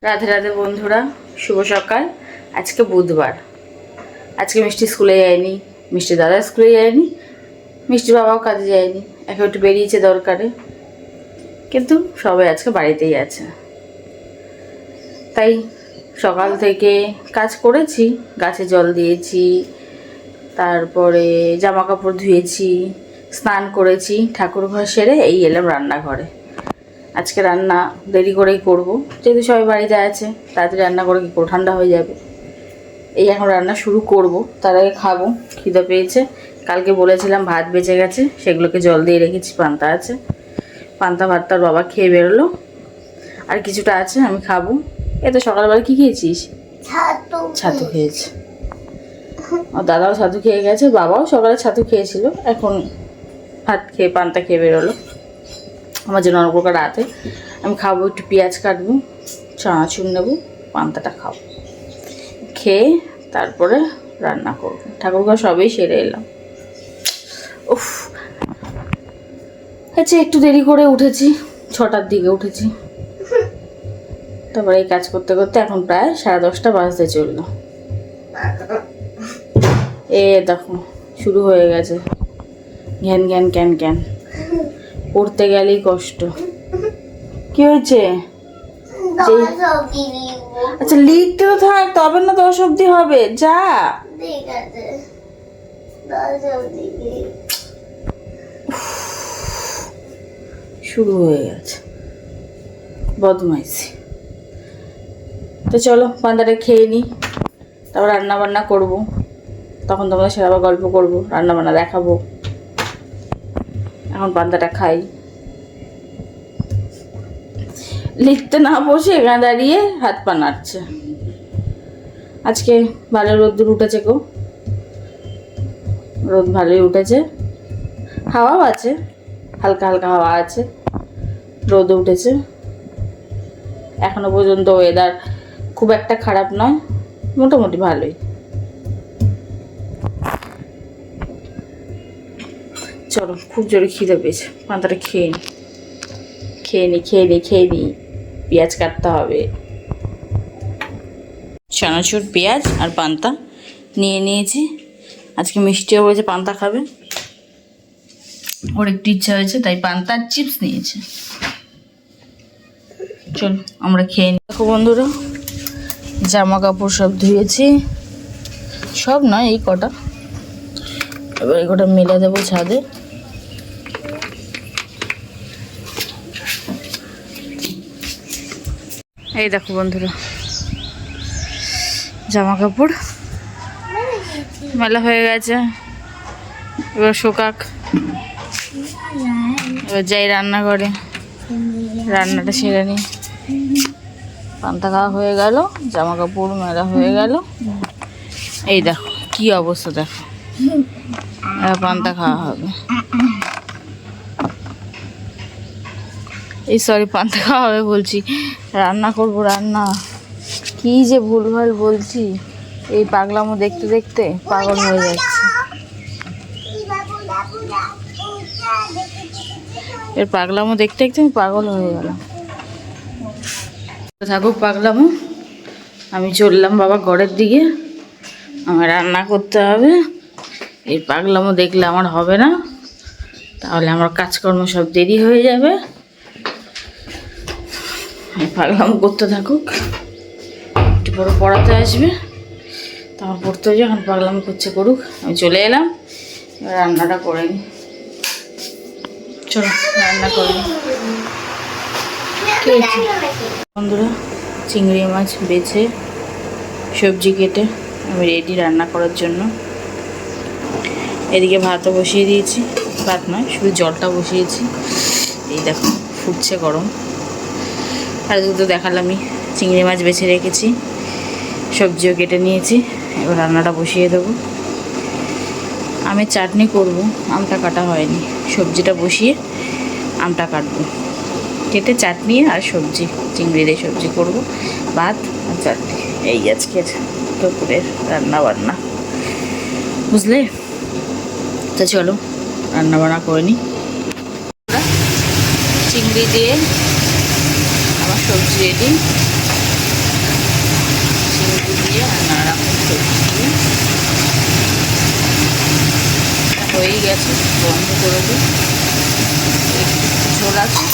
রাধে রাধে বন্ধুরা, শুভ সকাল। আজকে বুধবার। আজকে মিষ্টি স্কুলে যায়নি, মিষ্টি দাদা স্কুলে যায়নি, মিষ্টি বাবাও কাজে যায়নি। এখন একটু বেরিয়েছে দরকারে, কিন্তু সবাই আজকে বাড়িতেই আছে। তাই সকাল থেকে কাজ করেছি, গাছে জল দিয়েছি, তারপরে জামা কাপড় ধুয়েছি, স্নান করেছি, ঠাকুর ঘর সেরে এই এলাম রান্নাঘরে। আজকে রান্না দেরি করেই করব, যেহেতু সবাই বাড়িতে আছে। তাড়াতাড়ি রান্না করে কি করবো, ঠান্ডা হয়ে যাবে। এই এখন রান্না শুরু করব, তার আগে খাবো, খিদে পেয়েছে। কালকে বলেছিলাম ভাত বেঁচে গেছে, সেগুলোকে জল দিয়ে রেখেছি, পান্তা আছে। পান্তা ভাত তার বাবা খেয়ে বেরোলো, আর কিছুটা আছে, আমি খাবো। এ তো সকালবেলা কী খেয়েছিস? ছাতু খেয়েছে। আর দাদাও ছাতু খেয়ে গেছে, বাবাও সকালে ছাতু খেয়েছিল, এখন ভাত খেয়ে পান্তা খেয়ে বেরোলো। আমার জন্য অনেক প্রকার রাতে আমি খাবো, একটু পেঁয়াজ কাটবো, চানাচুর নেবো, পান্তাটা খাবো, খেয়ে তারপরে রান্না করবো। ঠাকুরঘর সবই সেরে এলাম। উফ, আচ্ছা একটু দেরি করে উঠেছি, 6টার দিকে উঠেছি। তারপরে এই কাজ করতে করতে এখন প্রায় 10:30 বাজতে চললো। এ দেখো শুরু হয়ে গেছে, জ্ঞান জ্ঞান ক্যান ক্যান, পড়তে গেলেই কষ্ট। কি হয়েছে? আচ্ছা লিখতে তো থাক, তবে না 10 অবধি হবে। যা, শুরু হয়ে গেছে বদমাইশি। তো চলো পান্তাটা খেয়ে নিই, তারপর রান্না বান্না করবো। তখন তোমাদের সাথে আবার গল্প করবো, রান্না বান্না দেখাবো। এখন পান্তাটা খাই। লিখতে না বসে এখানে দাঁড়িয়ে হাত পা নাড়ছে। আজকে ভালো রোদ্দুর উঠেছে গো, রোদ ভালোই উঠেছে, হাওয়াও আছে, হালকা হালকা হাওয়া আছে, রোদ উঠেছে। এখনো পর্যন্ত ওয়েদার খুব একটা খারাপ নয়, মোটামুটি ভালোই। চলো, খুব জোরে খিদে পেয়েছে, পান্তাটা খেয়ে নি। পেঁয়াজ কাটতে হবে, চানাচুর, পেঁয়াজ আর পান্তা নিয়ে নিয়েছি। আজকে মিষ্টিও বলেছে পান্তা খাবে, ওর একটু ইচ্ছা হয়েছে, তাই পান্তা আর চিপস নিয়েছে। চলো আমরা খেয়ে নিই। দেখো বন্ধুরা, জামা কাপড় সব ধুয়েছি, সব নয় এই কটা। এবার এই কটা মেলে দেবো ছাদে। এই দেখো বন্ধুরা, জামা কাপড় মেলা হয়ে গেছে, এবার শোকাক। এবার যাই রান্নাঘরে, রান্নাটা সেরে নিই। পান্তা খাওয়া হয়ে গেল, জামা কাপড় মেলা হয়ে গেল। এই দেখো কি অবস্থা, দেখো পান্তা খাওয়া হবে। এই সরি, পান্তা খাওয়া হবে বলছি, রান্না করবো। রান্না কি যে ভুলভাল বলছি, এই পাগলামো দেখতে দেখতে পাগল হয়ে যাচ্ছে। এর পাগলামো দেখতে দেখতে আমি পাগল হয়ে গেলাম। থাকুক পাগলামো, আমি চললাম বাবা ঘরের দিকে। আমার রান্না করতে হবে, এই পাগলামো দেখলে আমার হবে না, তাহলে আমার কাজকর্ম সব দেরি হয়ে যাবে। পাগলামো করতে থাকুক, একটু পরে পড়াতে আসবে, তারপর পড়তে হবে। যখন পাগলামো করছে করুক, আমি চলে এলাম। এবার রান্নাটা করে নিই, চলো রান্না করে নিই। বন্ধুরা, চিংড়ি মাছ বেছে সবজি কেটে আমি রেডি রান্না করার জন্য। এদিকে ভাতও বসিয়ে দিয়েছি, ভাত নয় শুধু জলটা বসিয়েছি। এই দেখো ফুটছে গরম। আর দুটো দেখালামই, চিংড়ি মাছ বেছে রেখেছি, সবজিও কেটে নিয়েছি। এবার রান্নাটা বসিয়ে দেবো। আমের চাটনি করব, আমটা কাটা হয়নি। সবজিটা বসিয়ে আমটা কাটবো, কেটে চাটনি আর সবজি, চিংড়ি দিয়ে সবজি করব, ভাত আর চাটনি। এই আজকের দুপুরের রান্না বান্না, বুঝলে? তো চলো রান্না বান্না করে নিই। চিংড়ি দিয়ে আমার সবজি রেডি। হয়েই গেছে, বন্ধ করে দিই। একটু ঝোল আছে,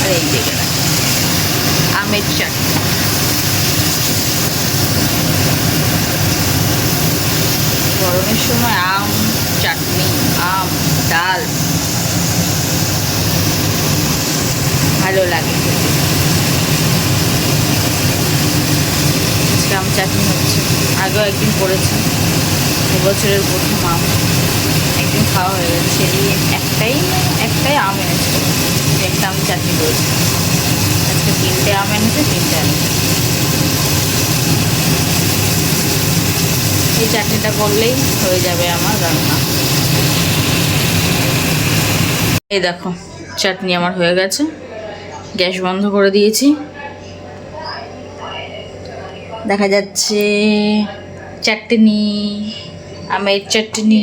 আর এই দিকে আমের চাটনি। গরমের সময় আম চাটনি, আম ডাল ভালো লাগে। আজকে আম চাটনি হচ্ছে, আগেও একদিন করেছি, এবছরের প্রথম আম। একদিন খাওয়া হয়ে গেছে, সেদিন একটাই আম এনেছিল, একটা আম চাটনি করেছি। আজকে 3টে আম এনেছে, 3টে এনেছে। এই চাটনিটা করলেই হয়ে যাবে আমার রান্না। এই দেখো চাটনি আমার হয়ে গেছে, গ্যাস বন্ধ করে দিয়েছি। দেখা যাচ্ছে চাটনি, আমের চাটনি।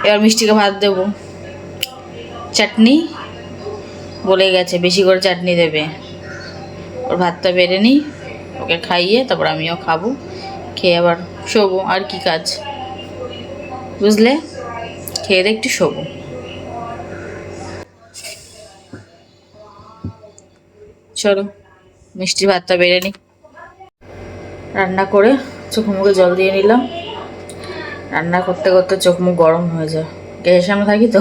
এবার মিষ্টিকে ভাত দেবো। চাটনি বলে গেছে বেশি করে চাটনি দেবে। ওর ভাতটা বেড়ে নিই, ওকে খাইয়ে তারপর আমিও খাবো, খেয়ে আবার শোবো। আর কি কাজ, বুঝলে? খেয়ে দিয়ে একটু শোবো। চলো মিষ্টির ভাতটা বেড়ে নিই। রান্না করে চোখ মুখে জল দিয়ে নিলাম। রান্না করতে করতে চোখ মুখ গরম হয়ে যায়, গ্যাসের সামনে থাকি তো,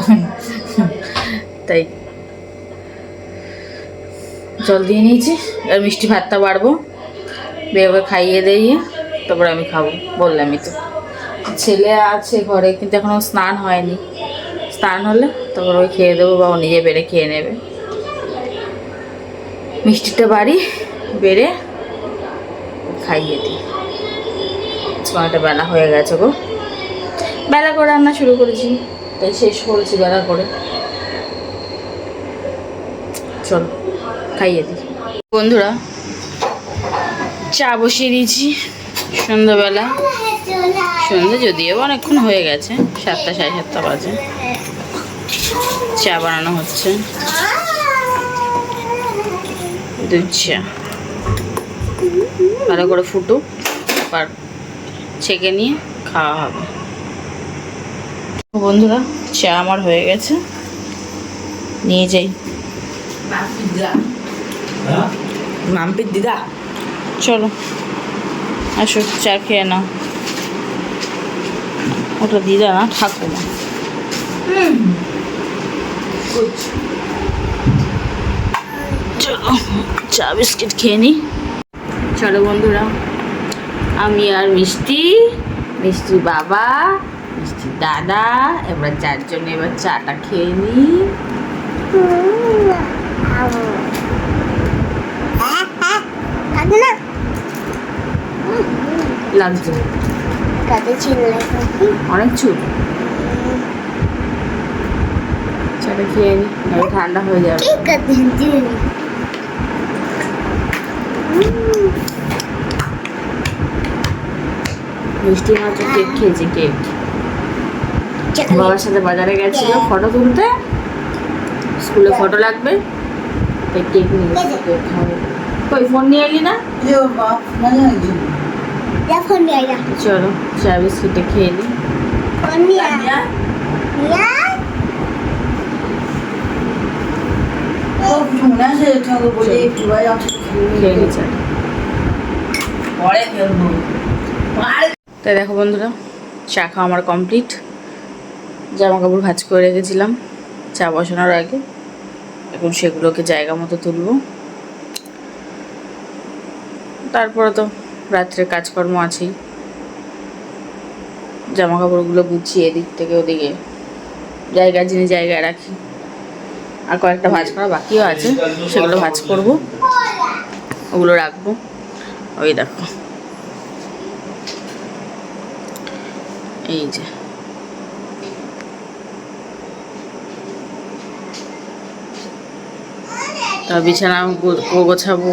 তাই জল দিয়ে নিয়েছি। এবার মিষ্টি ভাতটা বাড়বো, বেরোবে খাইয়ে দিয়ে তারপর আমি খাবো। বললামই তো, ছেলে আছে ঘরে কিন্তু এখনও স্নান হয়নি। স্নান হলে তারপর ওই খেয়ে দেবো, বা ও নিজে বেড়ে খেয়ে নেবে। মিষ্টিটা বাড়ি, বেড়ে খাইয়ে দিই। সময়টা বেলা হয়ে গেছে গো, বেলা করে রান্না শুরু করেছি, তাই শেষ করেছি বেলা করে। চলো খাইয়ে দিই। বন্ধুরা চা বসিয়ে দিয়েছি সন্ধ্যাবেলা। সন্ধ্যা যদিও অনেকক্ষণ হয়ে গেছে, 7টা 7:30 বাজে। চা বানানো হচ্ছে, দুধ চা। ভালো করে ফুটুক, তারপর ছেঁকে নিয়ে খাওয়া হবে। বন্ধুরা চা আমার হয়ে গেছে, নিয়ে যাই। মাম্পির দিদা চলো আসো, চা খেয়ে নাও। ওটা দিদা না, ঠাকুমা। চলো চা বিস্কিট খেয়ে নিই। চলো বন্ধুরা, আমি আর মিষ্টির বাবা, মিষ্টির দাদা, এবার 4 জনে এবার চাটা খেয়ে নিই। লাগছে অনেক চুল। চাটা খেয়ে নি, ঠান্ডা হয়ে যাবে। মিষ্টি মাত্র কেক খেয়েছে, কেক। বাবার সাথে বাজারে গেছিল ফটো তুলতে, স্কুলে ফটো লাগবে, তাই কেক নিয়ে এসেছে, কেক খাবে। কই ফোন নিয়ে এলি না? চলো চা বিস্কিটটা খেয়ে নি। তাই দেখো বন্ধুরা, চা খাওয়া আমার কমপ্লিট। জামা কাপড় ভাঁজ করে রেখেছিলাম চা বসানোর আগে, এখন সেগুলোকে জায়গা মতো তুলব। তারপরে তো রাত্রের কাজকর্ম আছেই। জামা কাপড়গুলো গুছিয়ে এদিক থেকে ওদিকে জায়গায় জিনিস জায়গায় রাখি। আর কয়েকটা ভাঁজ করা বাকিও আছে, সেগুলো ভাঁজ করব, ওগুলো রাখবো। ওই দেখো, এই যে তা বিছানা গোছাবো,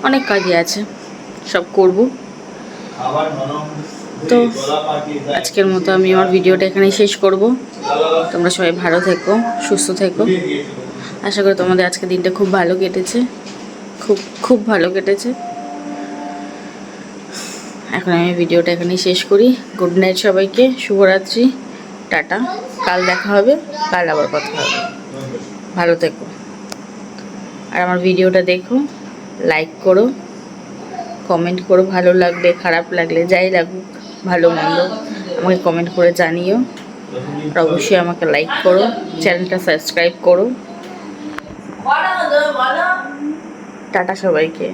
অনেক কাজই আছে, সব করব। তো আজকের মতো আমি আমার ভিডিওটা এখানেই শেষ করব। তোমরা সবাই ভালো থেকো, সুস্থ থেকো। আশা করি তোমাদের আজকের দিনটা খুব ভালো কেটেছে। খুব খুব ভালো কেটেছে। এখন আমি ভিডিওটা এখানেই শেষ করি। গুড নাইট সবাইকে, শুভরাত্রি, টাটা। কাল দেখা হবে, কাল আবার কথা হবে। ভালো থেকো, আর আমার ভিডিওটা দেখো, লাইক করো, কমেন্ট করো, ভালো লাগলে খারাপ লাগলে যাই লাগুক, ভালো মন্দ আমাকে কমেন্ট করে জানিও। আর অবশ্যই আমাকে লাইক করো, চ্যানেলটা সাবস্ক্রাইব করো। টাটা সবাইকে।